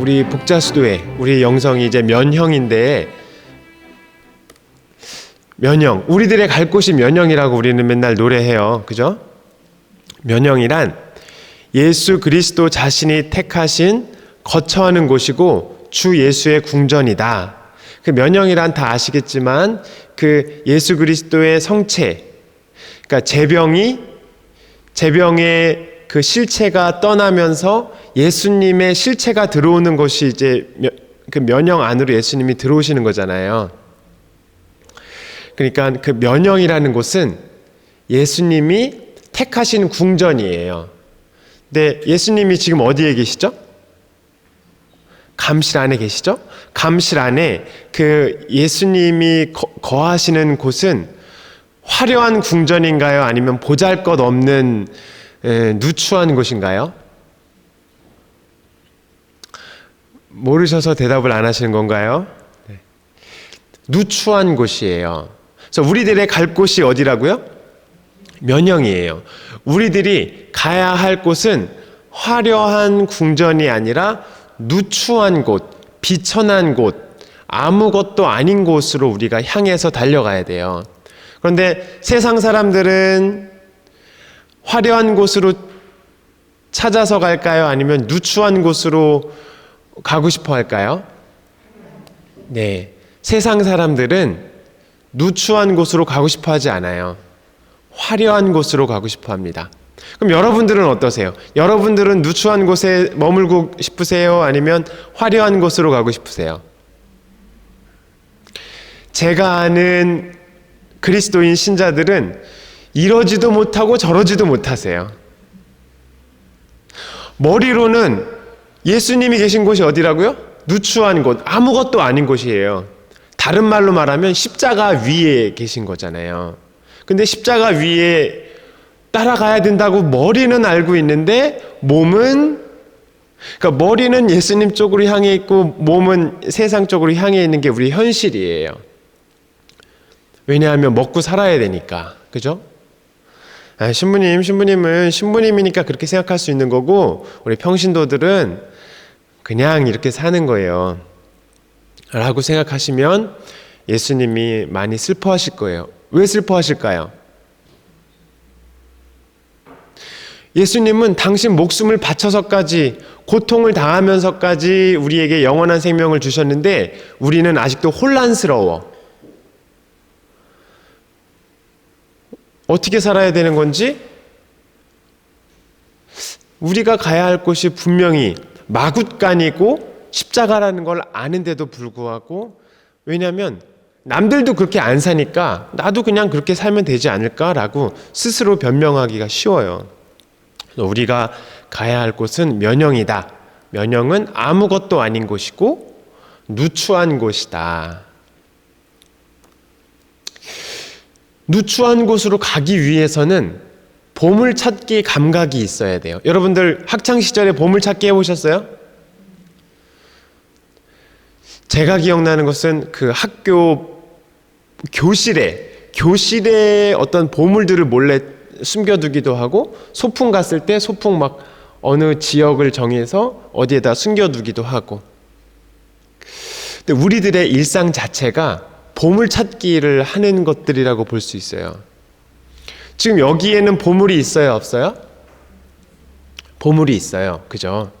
우리 복자수도회, 우리 영성이 이제 면형인데, 면형, 우리들의 갈 곳이 면형이라고 우리는 맨날 노래해요. 그죠? 면형이란 예수 그리스도 자신이 택하신 거처하는 곳이고 주 예수의 궁전이다. 그 면형이란 다 아시겠지만 그 예수 그리스도의 성체, 그러니까 제병의 그 실체가 떠나면서 예수님의 실체가 들어오는 것이 이제 그 면형 안으로 예수님이 들어오시는 거잖아요. 그러니까 그 면형이라는 곳은 예수님이 택하신 궁전이에요. 근데 예수님이 지금 어디에 계시죠? 감실 안에 계시죠? 감실 안에 그 예수님이 거하시는 곳은 화려한 궁전인가요? 아니면 보잘것없는 누추한 곳인가요? 모르셔서 대답을 안 하시는 건가요? 네. 누추한 곳이에요. 그래서 우리들의 갈 곳이 어디라고요? 면형이에요. 우리들이 가야 할 곳은 화려한 궁전이 아니라 누추한 곳, 비천한 곳, 아무것도 아닌 곳으로 우리가 향해서 달려가야 돼요. 그런데 세상 사람들은 화려한 곳으로 찾아서 갈까요? 아니면 누추한 곳으로 가고 싶어 할까요? 네. 세상 사람들은 누추한 곳으로 가고 싶어 하지 않아요. 화려한 곳으로 가고 싶어 합니다. 그럼 여러분들은 어떠세요? 여러분들은 누추한 곳에 머물고 싶으세요? 아니면 화려한 곳으로 가고 싶으세요? 제가 아는 그리스도인 신자들은 이러지도 못하고 저러지도 못하세요. 머리로는 예수님이 계신 곳이 어디라고요? 누추한 곳, 아무것도 아닌 곳이에요. 다른 말로 말하면 십자가 위에 계신 거잖아요. 근데 십자가 위에 따라가야 된다고 머리는 알고 있는데 그러니까 머리는 예수님 쪽으로 향해 있고 몸은 세상 쪽으로 향해 있는 게 우리 현실이에요. 왜냐하면 먹고 살아야 되니까. 그죠? 신부님은 신부님이니까 그렇게 생각할 수 있는 거고 우리 평신도들은 그냥 이렇게 사는 거예요. 라고 생각하시면 예수님이 많이 슬퍼하실 거예요. 왜 슬퍼하실까요? 예수님은 당신 목숨을 바쳐서까지 고통을 당하면서까지 우리에게 영원한 생명을 주셨는데 우리는 아직도 혼란스러워. 어떻게 살아야 되는 건지? 우리가 가야 할 곳이 분명히 마굿간이고 십자가라는 걸 아는데도 불구하고, 왜냐하면 남들도 그렇게 안 사니까 나도 그냥 그렇게 살면 되지 않을까라고 스스로 변명하기가 쉬워요. 우리가 가야 할 곳은 면형이다. 면형은 아무것도 아닌 곳이고 누추한 곳이다. 누추한 곳으로 가기 위해서는 보물찾기 감각이 있어야 돼요. 여러분들 학창시절에 보물찾기 해보셨어요? 제가 기억나는 것은 그 학교 교실에 어떤 보물들을 몰래 숨겨두기도 하고, 소풍 갔을 때 소풍 막 어느 지역을 정해서 어디에다 숨겨두기도 하고. 근데 우리들의 일상 자체가 보물찾기를 하는 것들이라고 볼 수 있어요. 지금 여기에는 보물이 있어요, 없어요? 보물이 있어요. 그죠?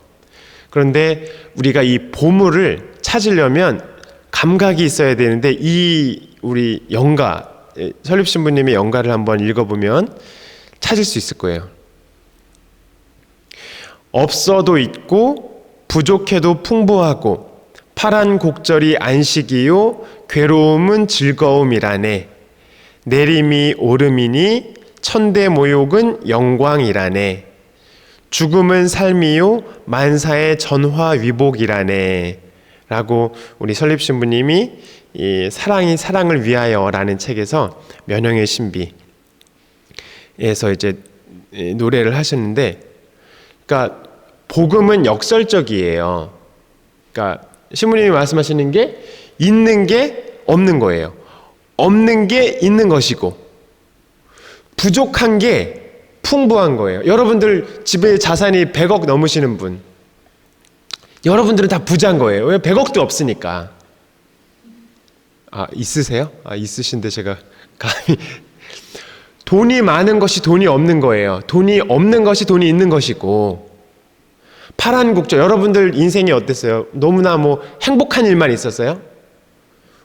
그런데 우리가 이 보물을 찾으려면 감각이 있어야 되는데, 우리 영가, 설립 신부님의 영가를 한번 읽어보면 찾을 수 있을 거예요. 없어도 있고 부족해도 풍부하고 파란 곡절이 안식이요 괴로움은 즐거움이라네. 내림이 오름이니 천대 모욕은 영광이라네. 죽음은 삶이요 만사의 전화위복이라네. 라고 우리 설립 신부님이 이 사랑이 사랑을 위하여라는 책에서 면형의 신비에서 이제 노래를 하셨는데, 그러니까 복음은 역설적이에요. 그러니까 신부님이 말씀하시는 게 있는 게 없는 거예요. 없는 게 있는 것이고 부족한 게 풍부한 거예요. 여러분들 집에 자산이 100억 넘으시는 분, 여러분들은 다 부자인 거예요. 왜? 100억도 없으니까. 있으세요? 있으신데 제가 감히. 돈이 많은 것이 돈이 없는 거예요. 돈이 없는 것이 돈이 있는 것이고. 파란국절, 여러분들 인생이 어땠어요? 너무나 행복한 일만 있었어요?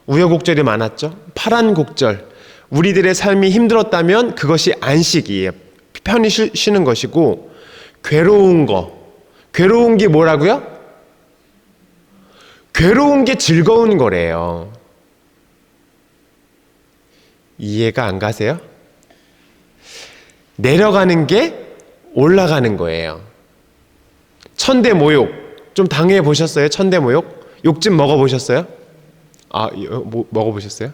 우여곡절이 많았죠? 파란국절, 우리들의 삶이 힘들었다면 그것이 안식이에요. 편히 쉬는 것이고, 괴로운 게 뭐라고요? 괴로운 게 즐거운 거래요. 이해가 안 가세요? 내려가는 게 올라가는 거예요. 천대 모욕 좀 당해 보셨어요? 천대 모욕? 욕 좀 먹어보셨어요? 먹어보셨어요?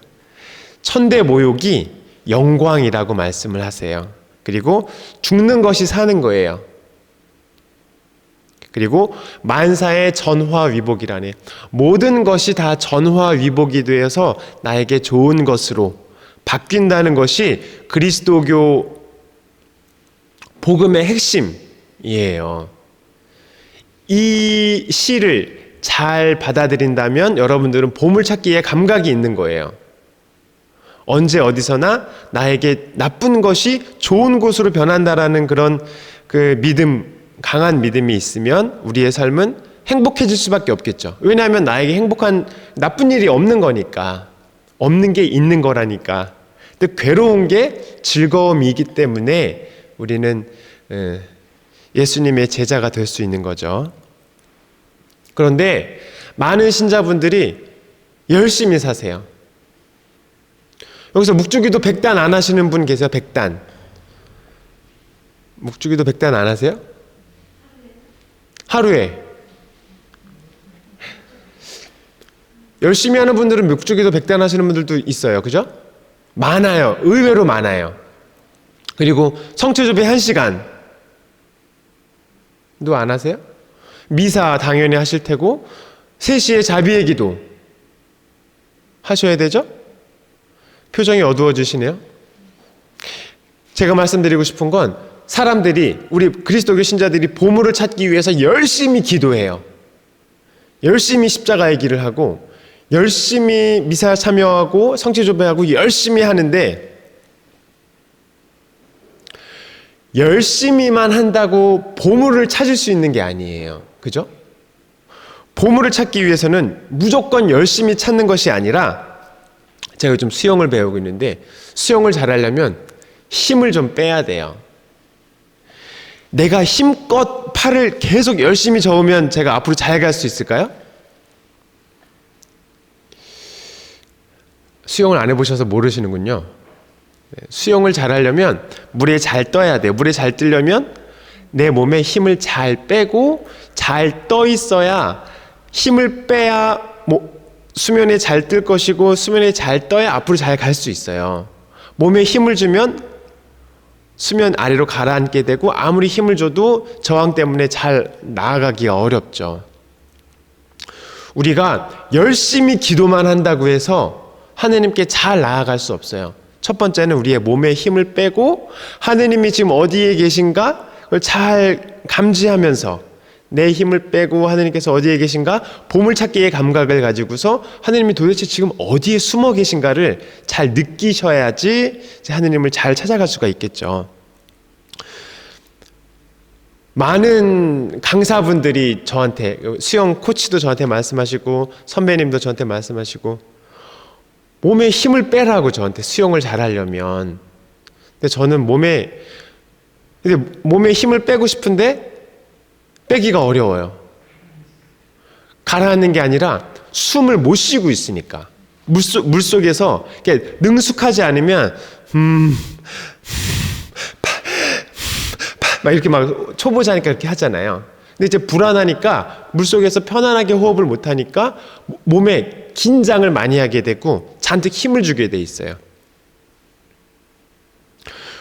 천대 모욕이 영광이라고 말씀을 하세요. 그리고 죽는 것이 사는 거예요. 그리고 만사의 전화위복이라네. 모든 것이 다 전화위복이 되어서 나에게 좋은 것으로 바뀐다는 것이 그리스도교 복음의 핵심이에요. 이 시를 잘 받아들인다면 여러분들은 보물찾기에 감각이 있는 거예요. 언제 어디서나 나에게 나쁜 것이 좋은 곳으로 변한다라는 그런 믿음, 강한 믿음이 있으면 우리의 삶은 행복해질 수밖에 없겠죠. 왜냐하면 나에게 나쁜 일이 없는 거니까. 없는 게 있는 거라니까. 근데 괴로운 게 즐거움이기 때문에 우리는 예수님의 제자가 될 수 있는 거죠. 그런데 많은 신자분들이 열심히 사세요. 여기서 묵주기도 100단 안 하시는 분 계세요? 100단. 묵주기도 100단 안 하세요? 하루에. 열심히 하는 분들은 묵주기도 100단 하시는 분들도 있어요. 그죠? 많아요. 의외로 많아요. 그리고 성체조배 1시간도 안 하세요? 미사 당연히 하실 테고 3시에 자비의 기도 하셔야 되죠? 표정이 어두워지시네요. 제가 말씀드리고 싶은 건 사람들이, 우리 그리스도교 신자들이 보물을 찾기 위해서 열심히 기도해요. 열심히 십자가의 길을 하고 열심히 미사 참여하고 성체조배하고 열심히 하는데 열심히만 한다고 보물을 찾을 수 있는 게 아니에요. 그죠? 보물을 찾기 위해서는 무조건 열심히 찾는 것이 아니라, 제가 요즘 수영을 배우고 있는데 수영을 잘하려면 힘을 좀 빼야 돼요. 내가 힘껏 팔을 계속 열심히 저으면 제가 앞으로 잘 갈 수 있을까요? 수영을 안 해보셔서 모르시는군요. 수영을 잘하려면 물에 잘 떠야 돼요. 물에 잘 뜨려면 내 몸에 힘을 잘 빼고 잘 떠 있어야, 힘을 빼야 수면에 잘 뜰 것이고 수면에 잘 떠야 앞으로 잘 갈 수 있어요. 몸에 힘을 주면 수면 아래로 가라앉게 되고 아무리 힘을 줘도 저항 때문에 잘 나아가기가 어렵죠. 우리가 열심히 기도만 한다고 해서 하느님께 잘 나아갈 수 없어요. 첫 번째는 우리의 몸에 힘을 빼고 하느님이 지금 어디에 계신가 그걸 잘 감지하면서 내 힘을 빼고 하느님께서 어디에 계신가 보물찾기의 감각을 가지고서 하느님이 도대체 지금 어디에 숨어 계신가를 잘 느끼셔야지 하느님을 잘 찾아갈 수가 있겠죠. 많은 강사분들이 저한테, 수영 코치도 저한테 말씀하시고 선배님도 저한테 말씀하시고 몸에 힘을 빼라고 저한테, 수영을 잘하려면. 근데 저는 몸에 힘을 빼고 싶은데 빼기가 어려워요. 가라앉는 게 아니라 숨을 못 쉬고 있으니까. 물속에서 능숙하지 않으면 막 이렇게 막 초보자니까 이렇게 하잖아요. 근데 이제 불안하니까 물속에서 편안하게 호흡을 못 하니까 몸에 긴장을 많이 하게 되고 잔뜩 힘을 주게 돼 있어요.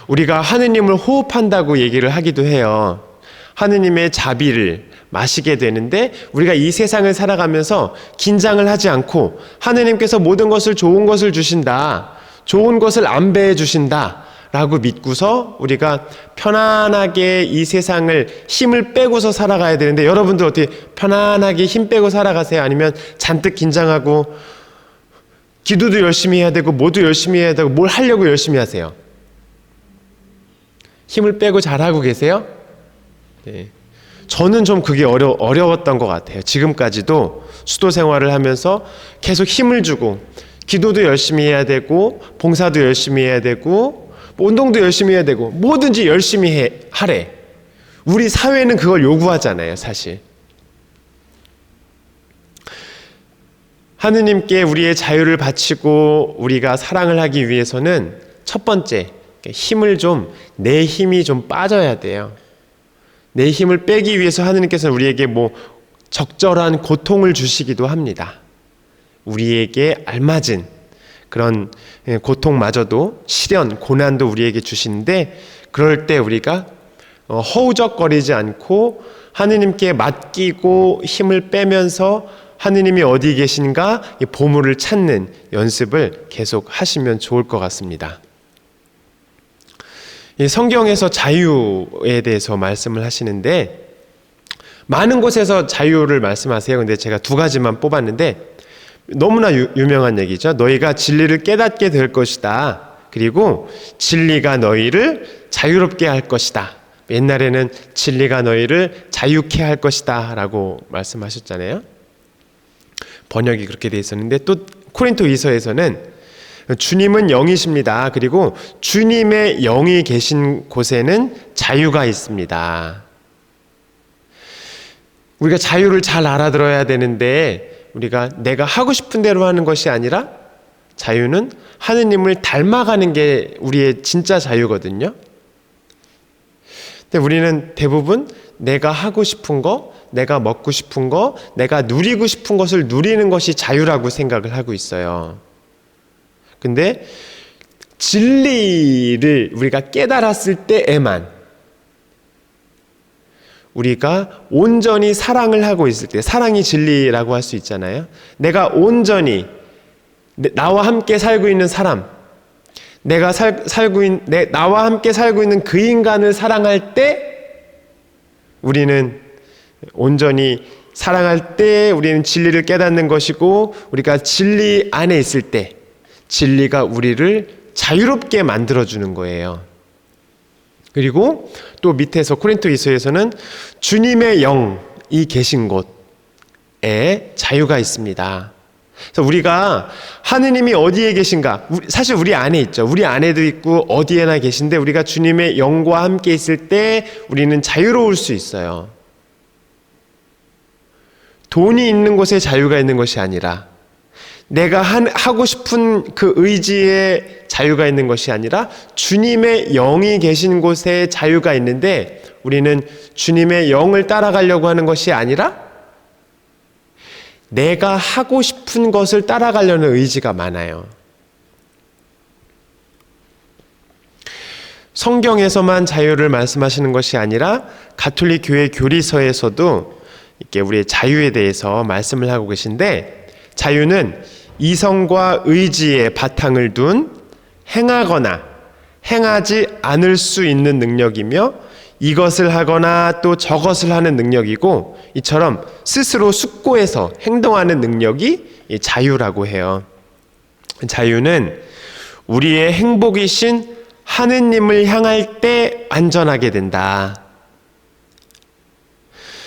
우리가 하느님을 호흡한다고 얘기를 하기도 해요. 하느님의 자비를 마시게 되는데 우리가 이 세상을 살아가면서 긴장을 하지 않고 하느님께서 모든 것을, 좋은 것을 주신다, 좋은 것을 안배해 주신다 라고 믿고서 우리가 편안하게 이 세상을 힘을 빼고서 살아가야 되는데, 여러분들 어떻게 편안하게 힘 빼고 살아가세요? 아니면 잔뜩 긴장하고 기도도 열심히 해야 되고 뭐도 열심히 해야 되고 뭘 하려고 열심히 하세요? 힘을 빼고 잘하고 계세요? 네. 저는 좀 그게 어려웠던 것 같아요. 지금까지도 수도 생활을 하면서 계속 힘을 주고 기도도 열심히 해야 되고 봉사도 열심히 해야 되고 운동도 열심히 해야 되고 뭐든지 열심히 하래. 우리 사회는 그걸 요구하잖아요, 사실. 하느님께 우리의 자유를 바치고 우리가 사랑을 하기 위해서는 첫 번째, 내 힘이 좀 빠져야 돼요. 내 힘을 빼기 위해서 하느님께서는 우리에게 적절한 고통을 주시기도 합니다. 우리에게 알맞은 그런 고통마저도, 시련, 고난도 우리에게 주시는데, 그럴 때 우리가 허우적거리지 않고 하느님께 맡기고 힘을 빼면서 하느님이 어디 계신가 이 보물을 찾는 연습을 계속 하시면 좋을 것 같습니다. 이 성경에서 자유에 대해서 말씀을 하시는데 많은 곳에서 자유를 말씀하세요. 근데 제가 두 가지만 뽑았는데 너무나 유명한 얘기죠. 너희가 진리를 깨닫게 될 것이다. 그리고 진리가 너희를 자유롭게 할 것이다. 옛날에는 진리가 너희를 자유케 할 것이다 라고 말씀하셨잖아요. 번역이 그렇게 돼 있었는데, 또 코린토이서에서는 주님은 영이십니다. 그리고 주님의 영이 계신 곳에는 자유가 있습니다. 우리가 자유를 잘 알아들어야 되는데, 우리가 내가 하고 싶은 대로 하는 것이 아니라 자유는 하느님을 닮아가는 게 우리의 진짜 자유거든요. 근데 우리는 대부분 내가 하고 싶은 거, 내가 먹고 싶은 거, 내가 누리고 싶은 것을 누리는 것이 자유라고 생각을 하고 있어요. 근데 진리를 우리가 깨달았을 때에만, 우리가 온전히 사랑을 하고 있을 때, 사랑이 진리라고 할 수 있잖아요. 내가 온전히 나와 함께 살고 있는 사람, 나와 함께 살고 있는 그 인간을 사랑할 때, 우리는 온전히 사랑할 때 우리는 진리를 깨닫는 것이고, 우리가 진리 안에 있을 때 진리가 우리를 자유롭게 만들어주는 거예요. 그리고 또 밑에서 코린토이서에서는 주님의 영이 계신 곳에 자유가 있습니다. 그래서 우리가 하느님이 어디에 계신가, 사실 우리 안에 있죠. 우리 안에도 있고 어디에나 계신데, 우리가 주님의 영과 함께 있을 때 우리는 자유로울 수 있어요. 돈이 있는 곳에 자유가 있는 것이 아니라, 내가 하고 싶은 그 의지에 자유가 있는 것이 아니라 주님의 영이 계신 곳에 자유가 있는데, 우리는 주님의 영을 따라가려고 하는 것이 아니라 내가 하고 싶은 것을 따라가려는 의지가 많아요. 성경에서만 자유를 말씀하시는 것이 아니라 가톨릭 교회 교리서에서도 이렇게 우리의 자유에 대해서 말씀을 하고 계신데, 자유는 이성과 의지에 바탕을 둔 행하거나 행하지 않을 수 있는 능력이며, 이것을 하거나 또 저것을 하는 능력이고, 이처럼 스스로 숙고해서 행동하는 능력이 자유라고 해요. 자유는 우리의 행복이신 하느님을 향할 때 안전하게 된다.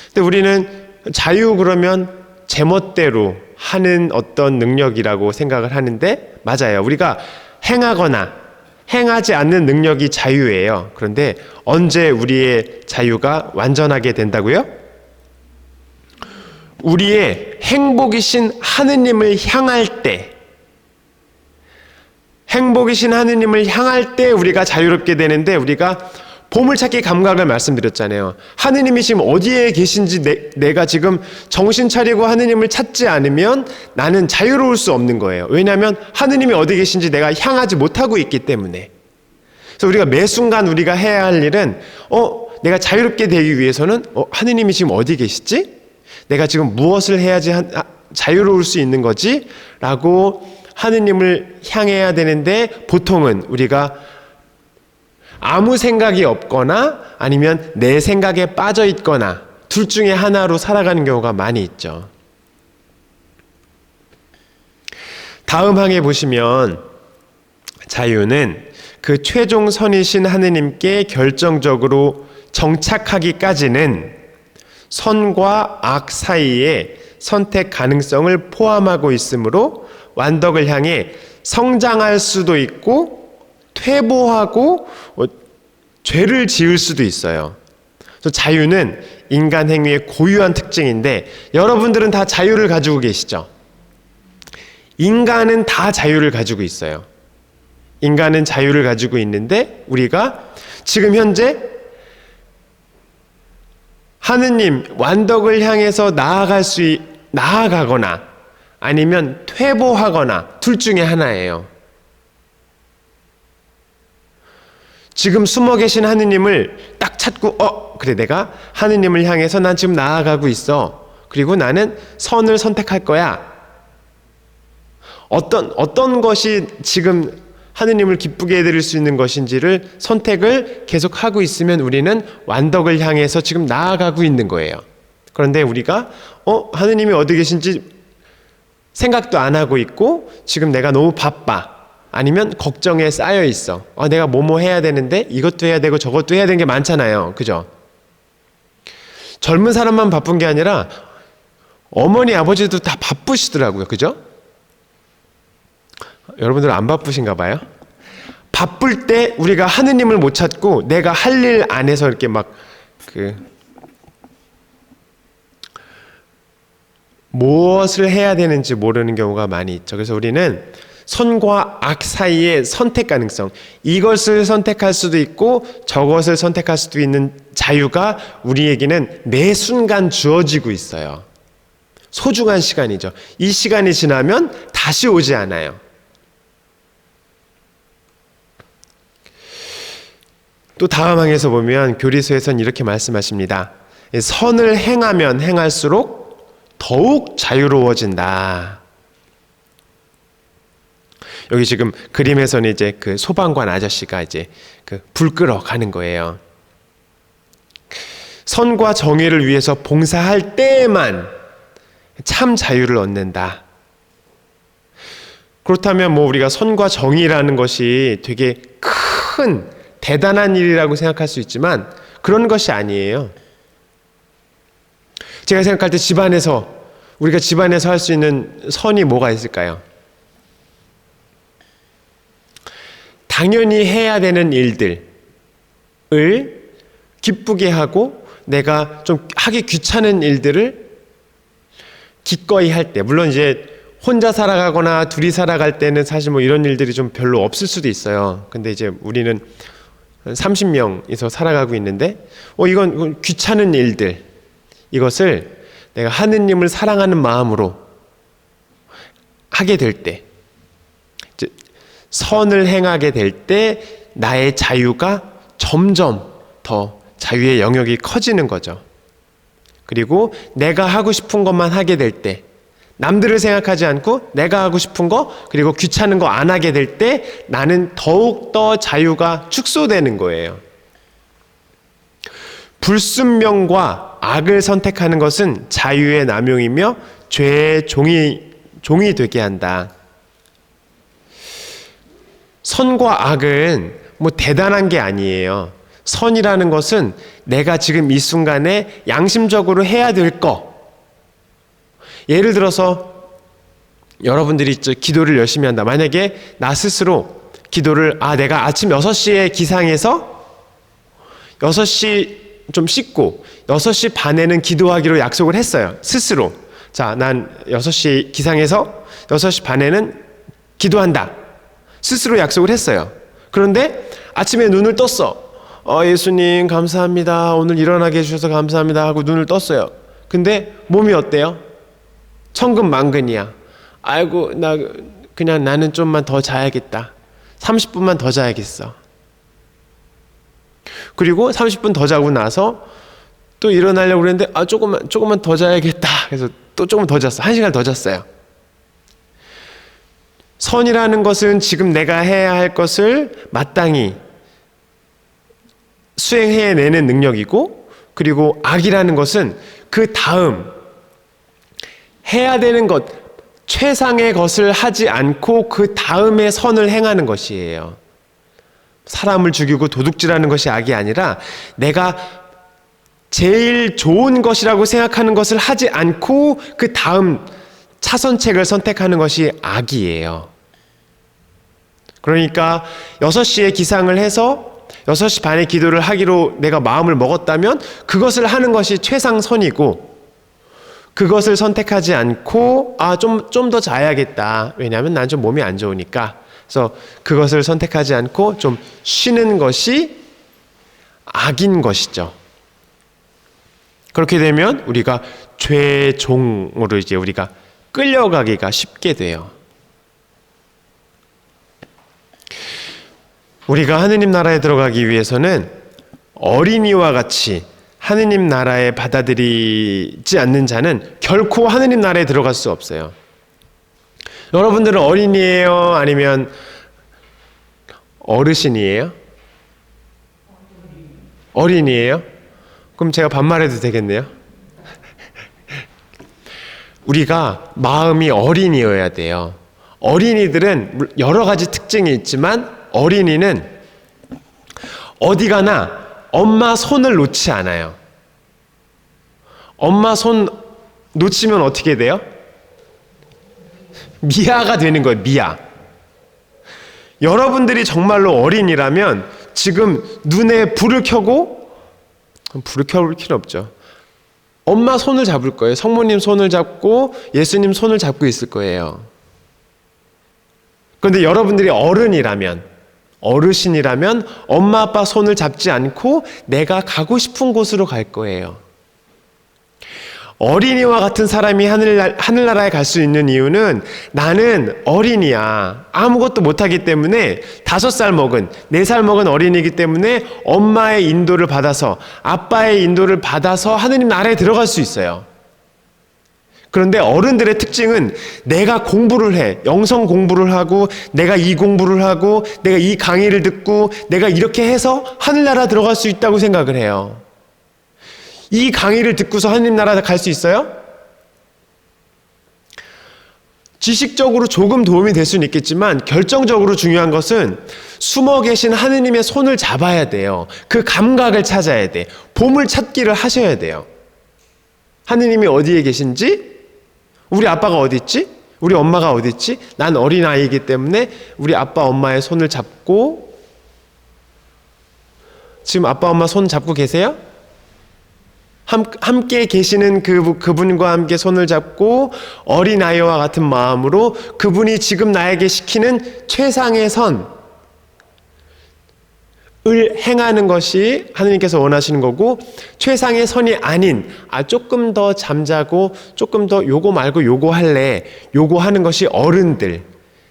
근데 우리는 자유 그러면 제멋대로 하는 어떤 능력이라고 생각을 하는데, 맞아요. 우리가 행하거나 행하지 않는 능력이 자유예요. 그런데 언제 우리의 자유가 완전하게 된다고요? 우리의 행복이신 하느님을 향할 때, 행복이신 하느님을 향할 때 우리가 자유롭게 되는데, 우리가 보물찾기 감각을 말씀드렸잖아요. 하느님이 지금 어디에 계신지 내가 지금 정신 차리고 하느님을 찾지 않으면 나는 자유로울 수 없는 거예요. 왜냐하면 하느님이 어디 계신지 내가 향하지 못하고 있기 때문에. 그래서 우리가 매 순간 우리가 해야 할 일은 내가 자유롭게 되기 위해서는 하느님이 지금 어디 계시지? 내가 지금 무엇을 해야지 자유로울 수 있는 거지? 라고 하느님을 향해야 되는데, 보통은 우리가 아무 생각이 없거나 아니면 내 생각에 빠져 있거나 둘 중에 하나로 살아가는 경우가 많이 있죠. 다음 항에 보시면 자유는 그 최종 선이신 하느님께 결정적으로 정착하기까지는 선과 악 사이에 선택 가능성을 포함하고 있으므로 완덕을 향해 성장할 수도 있고 퇴보하고 죄를 지을 수도 있어요. 그래서 자유는 인간 행위의 고유한 특징인데 여러분들은 다 자유를 가지고 계시죠? 인간은 다 자유를 가지고 있어요. 인간은 자유를 가지고 있는데 우리가 지금 현재 하느님 완덕을 향해서 나아가거나 아니면 퇴보하거나 둘 중에 하나예요. 지금 숨어 계신 하느님을 딱 찾고 그래 내가 하느님을 향해서 난 지금 나아가고 있어. 그리고 나는 선을 선택할 거야. 어떤 것이 지금 하느님을 기쁘게 해드릴 수 있는 것인지를 선택을 계속하고 있으면 우리는 완덕을 향해서 지금 나아가고 있는 거예요. 그런데 우리가 하느님이 어디 계신지 생각도 안 하고 있고 지금 내가 너무 바빠 아니면 걱정에 쌓여 있어. 내가 뭐뭐 해야 되는데 이것도 해야 되고 저것도 해야 되는 게 많잖아요. 그죠? 젊은 사람만 바쁜 게 아니라 어머니 아버지도 다 바쁘시더라고요. 그죠? 여러분들 안 바쁘신가 봐요? 바쁠 때 우리가 하느님을 못 찾고 내가 할 일 안에서 이렇게 무엇을 해야 되는지 모르는 경우가 많이 있죠. 그래서 우리는 선과 악 사이의 선택 가능성, 이것을 선택할 수도 있고 저것을 선택할 수도 있는 자유가 우리에게는 매 순간 주어지고 있어요. 소중한 시간이죠. 이 시간이 지나면 다시 오지 않아요. 또 다음 항에서 보면 교리서에서는 이렇게 말씀하십니다. 선을 행하면 행할수록 더욱 자유로워진다. 여기 지금 그림에서는 이제 그 소방관 아저씨가 이제 불 끄러 가는 거예요. 선과 정의를 위해서 봉사할 때에만 참 자유를 얻는다. 그렇다면 우리가 선과 정의라는 것이 되게 큰 대단한 일이라고 생각할 수 있지만 그런 것이 아니에요. 제가 생각할 때 우리가 집안에서 할 수 있는 선이 뭐가 있을까요? 당연히 해야 되는 일들을 기쁘게 하고 내가 좀 하기 귀찮은 일들을 기꺼이 할 때, 물론 이제 혼자 살아가거나 둘이 살아갈 때는 사실 이런 일들이 좀 별로 없을 수도 있어요. 근데 이제 우리는 30명이서 살아가고 있는데 이건 귀찮은 일들, 이것을 내가 하느님을 사랑하는 마음으로 하게 될 때, 선을 행하게 될 때 나의 자유가 점점 더 자유의 영역이 커지는 거죠. 그리고 내가 하고 싶은 것만 하게 될 때, 남들을 생각하지 않고 내가 하고 싶은 거 그리고 귀찮은 거 안 하게 될 때 나는 더욱더 자유가 축소되는 거예요. 불순명과 악을 선택하는 것은 자유의 남용이며 죄의 종이 되게 한다. 선과 악은 대단한 게 아니에요. 선이라는 것은 내가 지금 이 순간에 양심적으로 해야 될 거. 예를 들어서 여러분들이 기도를 열심히 한다. 만약에 나 스스로 기도를 내가 아침 6시에 기상해서 6시 좀 씻고 6시 반에는 기도하기로 약속을 했어요. 스스로. 자, 난 6시 기상해서 6시 반에는 기도한다. 스스로 약속을 했어요. 그런데 아침에 눈을 떴어. 예수님 감사합니다. 오늘 일어나게 해주셔서 감사합니다 하고 눈을 떴어요. 근데 몸이 어때요? 천근만근이야. 아이고 나는 좀만 더 자야겠다. 30분만 더 자야겠어. 그리고 30분 더 자고 나서 또 일어나려고 그랬는데 조금만 더 자야겠다. 그래서 또 조금 더 잤어. 1시간 더 잤어요. 선이라는 것은 지금 내가 해야 할 것을 마땅히 수행해내는 능력이고, 그리고 악이라는 것은 그 다음 해야 되는 것, 최상의 것을 하지 않고 그 다음에 선을 행하는 것이에요. 사람을 죽이고 도둑질하는 것이 악이 아니라 내가 제일 좋은 것이라고 생각하는 것을 하지 않고 그 다음 차선책을 선택하는 것이 악이에요. 그러니까 6시에 기상을 해서 6시 반에 기도를 하기로 내가 마음을 먹었다면 그것을 하는 것이 최상선이고, 그것을 선택하지 않고 좀 더 자야겠다. 왜냐하면 난 좀 몸이 안 좋으니까. 그래서 그것을 선택하지 않고 좀 쉬는 것이 악인 것이죠. 그렇게 되면 우리가 죄종으로 이제 우리가 끌려가기가 쉽게 돼요. 우리가 하느님 나라에 들어가기 위해서는 어린이와 같이 하느님 나라에 받아들이지 않는 자는 결코 하느님 나라에 들어갈 수 없어요. 여러분들은 어린이에요? 아니면 어르신이에요? 어린이에요? 그럼 제가 반말해도 되겠네요. 우리가 마음이 어린이여야 돼요. 어린이들은 여러 가지 특징이 있지만 어린이는 어디 가나 엄마 손을 놓지 않아요. 엄마 손 놓치면 어떻게 돼요? 미아가 되는 거예요. 미아. 여러분들이 정말로 어린이라면 지금 눈에 불을 켜고, 불을 켜볼 필요 없죠. 엄마 손을 잡을 거예요. 성모님 손을 잡고 예수님 손을 잡고 있을 거예요. 그런데 여러분들이 어른이라면, 어르신이라면 엄마 아빠 손을 잡지 않고 내가 가고 싶은 곳으로 갈 거예요. 어린이와 같은 사람이 하늘나라에 갈 수 있는 이유는 나는 어린이야. 아무것도 못하기 때문에 5살 먹은, 4살 먹은 어린이기 때문에 엄마의 인도를 받아서, 아빠의 인도를 받아서 하느님 나라에 들어갈 수 있어요. 그런데 어른들의 특징은 내가 공부를 해. 영성 공부를 하고, 내가 이 공부를 하고, 내가 이 강의를 듣고, 내가 이렇게 해서 하늘나라 들어갈 수 있다고 생각을 해요. 이 강의를 듣고서 하느님 나라 갈 수 있어요? 지식적으로 조금 도움이 될 수는 있겠지만 결정적으로 중요한 것은 숨어 계신 하느님의 손을 잡아야 돼요. 그 감각을 찾아야 돼. 보물 찾기를 하셔야 돼요. 하느님이 어디에 계신지, 우리 아빠가 어디 있지? 우리 엄마가 어디 있지? 난 어린아이이기 때문에 우리 아빠 엄마의 손을 잡고, 지금 아빠 엄마 손 잡고 계세요? 함께 계시는 그분과 함께 손을 잡고 어린아이와 같은 마음으로 그분이 지금 나에게 시키는 최상의 선을 행하는 것이 하느님께서 원하시는 거고, 최상의 선이 아닌 조금 더 잠자고 조금 더 요거 말고 요거 할래, 요거 하는 것이 어른들,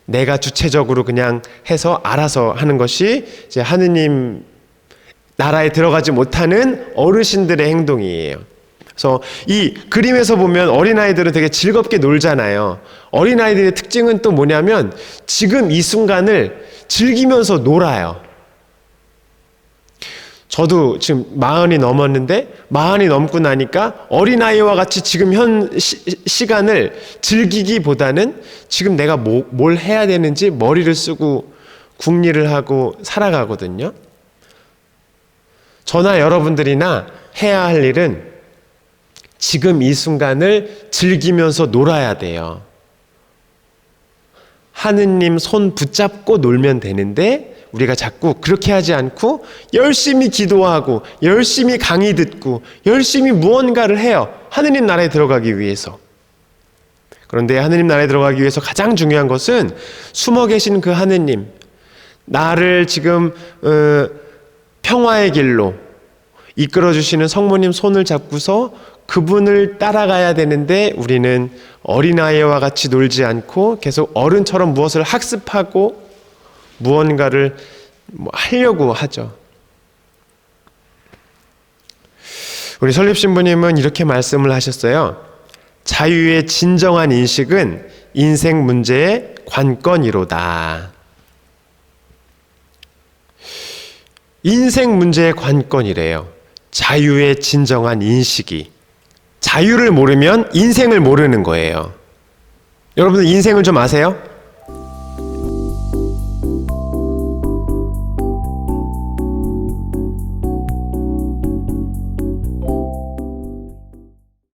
내가 주체적으로 그냥 해서 알아서 하는 것이 이제 하느님 나라에 들어가지 못하는 어르신들의 행동이에요. 그래서 이 그림에서 보면 어린아이들은 되게 즐겁게 놀잖아요. 어린아이들의 특징은 또 뭐냐면 지금 이 순간을 즐기면서 놀아요. 저도 지금 40이 넘었는데 40이 넘고 나니까 어린아이와 같이 지금 현 시간을 즐기기보다는 지금 내가 뭘 해야 되는지 머리를 쓰고 궁리를 하고 살아가거든요. 저나 여러분들이나 해야 할 일은 지금 이 순간을 즐기면서 놀아야 돼요. 하느님 손 붙잡고 놀면 되는데 우리가 자꾸 그렇게 하지 않고 열심히 기도하고 열심히 강의 듣고 열심히 무언가를 해요. 하느님 나라에 들어가기 위해서. 그런데 하느님 나라에 들어가기 위해서 가장 중요한 것은 숨어 계신 그 하느님, 나를 지금 평화의 길로 이끌어주시는 성모님 손을 잡고서 그분을 따라가야 되는데 우리는 어린아이와 같이 놀지 않고 계속 어른처럼 무엇을 학습하고 무언가를 하려고 하죠. 우리 설립신부님은 이렇게 말씀을 하셨어요. 자유의 진정한 인식은 인생 문제의 관건이로다. 인생 문제의 관건이래요. 자유의 진정한 인식이. 자유를 모르면 인생을 모르는 거예요. 여러분들 인생을 좀 아세요?